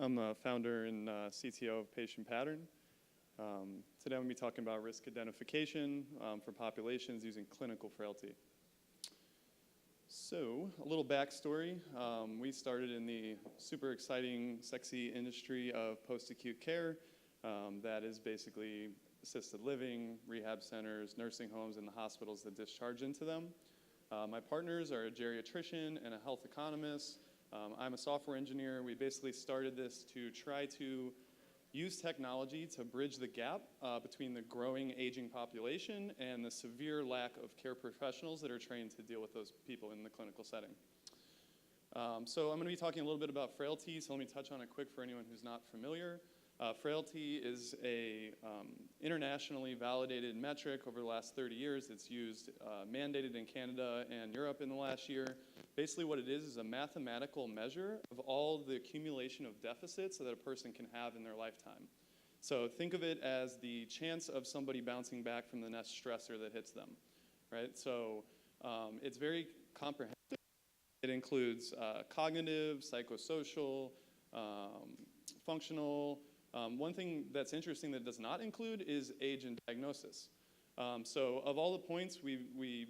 I'm a founder and CTO of PatientPattern. Today I'm going to be talking about risk identification for populations using clinical frailty. So, a little backstory. We started in the super exciting, sexy industry of post-acute care. That is basically assisted living, rehab centers, nursing homes, and the hospitals that discharge into them. My partners are a geriatrician and a health economist. I'm a software engineer. We basically started this to try to use technology to bridge the gap between the growing aging population and the severe lack of care professionals that are trained to deal with those people in the clinical setting. So I'm going to be talking a little bit about frailty, so let me touch on it quick for anyone who's not familiar. Frailty is a internationally validated metric over the last 30 years. It's used, mandated in Canada and Europe in the last year. Basically what it is a mathematical measure of all the accumulation of deficits that a person can have in their lifetime. So think of it as the chance of somebody bouncing back from the next stressor that hits them, right? So it's very comprehensive. It includes cognitive, psychosocial, functional. One thing that's interesting that it does not include is age and diagnosis. So of all the points, we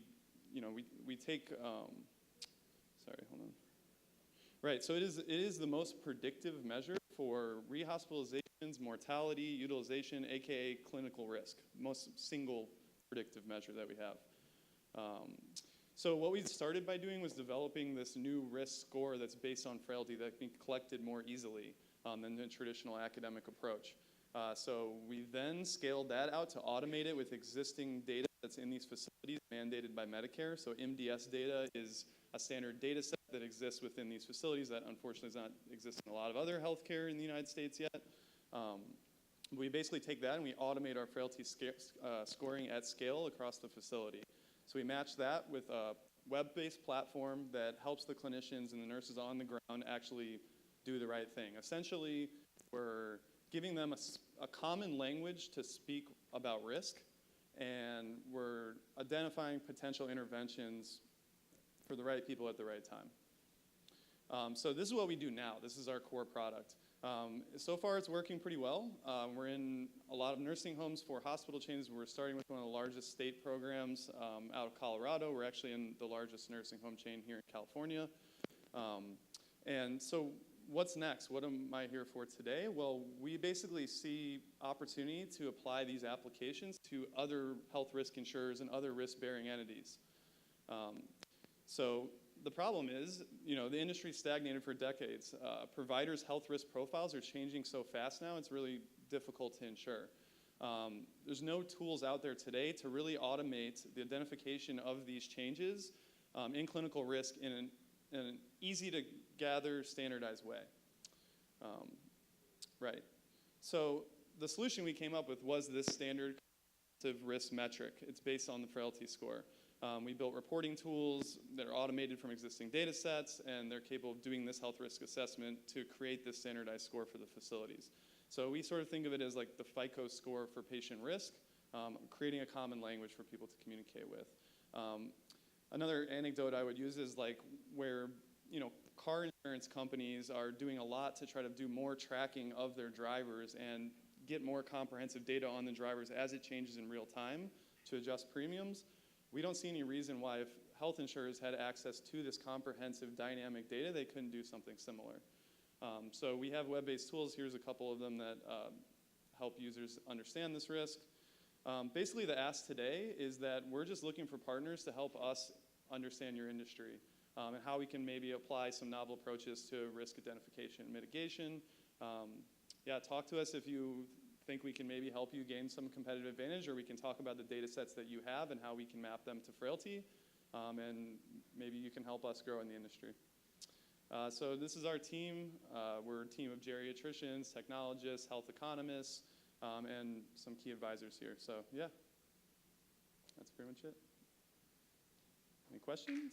take, sorry, hold on. Right, so it is the most predictive measure for rehospitalizations, mortality, utilization, aka clinical risk, most single predictive measure that we have. So what we started by doing was developing this new risk score that's based on frailty that can be collected more easily than the traditional academic approach. So we then scaled that out to automate it with existing data that's in these facilities mandated by Medicare. So MDS data is a standard data set that exists within these facilities that unfortunately does not exist in a lot of other healthcare in the United States yet. We basically take that and we automate our frailty scoring at scale across the facility. So we match that with a web-based platform that helps the clinicians and the nurses on the ground actually do the right thing. Essentially, we're giving them a common language to speak about risk, and we're identifying potential interventions for the right people at the right time. So this is what we do now. This is our core product. So far, it's working pretty well. We're in a lot of nursing homes for hospital chains. We're starting with one of the largest state programs out of Colorado. We're actually in the largest nursing home chain here in California. And so what's next? What am I here for today? Well, we basically see opportunity to apply these applications to other health risk insurers and other risk-bearing entities. So the problem is, the industry stagnated for decades. Providers' health risk profiles are changing so fast now, it's really difficult to insure. There's no tools out there today to really automate the identification of these changes in clinical risk in an easy-to-gather, standardized way. Right. So the solution we came up with was this standard risk metric. It's based on the frailty score. We built reporting tools that are automated from existing data sets, and they're capable of doing this health risk assessment to create this standardized score for the facilities. So we sort of think of it as like the FICO score for patient risk, creating a common language for people to communicate with. Another anecdote I would use is like where, car insurance companies are doing a lot to try to do more tracking of their drivers and get more comprehensive data on the drivers as it changes in real time to adjust premiums. We don't see any reason why if health insurers had access to this comprehensive dynamic data, they couldn't do something similar. So we have web-based tools. Here's a couple of them that help users understand this risk. Basically, the ask today is that we're just looking for partners to help us understand your industry and how we can maybe apply some novel approaches to risk identification and mitigation. Talk to us if you think we can maybe help you gain some competitive advantage, or we can talk about the data sets that you have and how we can map them to frailty, and maybe you can help us grow in the industry. So this is our team. We're a team of geriatricians, technologists, health economists, and some key advisors here. So yeah, that's pretty much it. Any questions?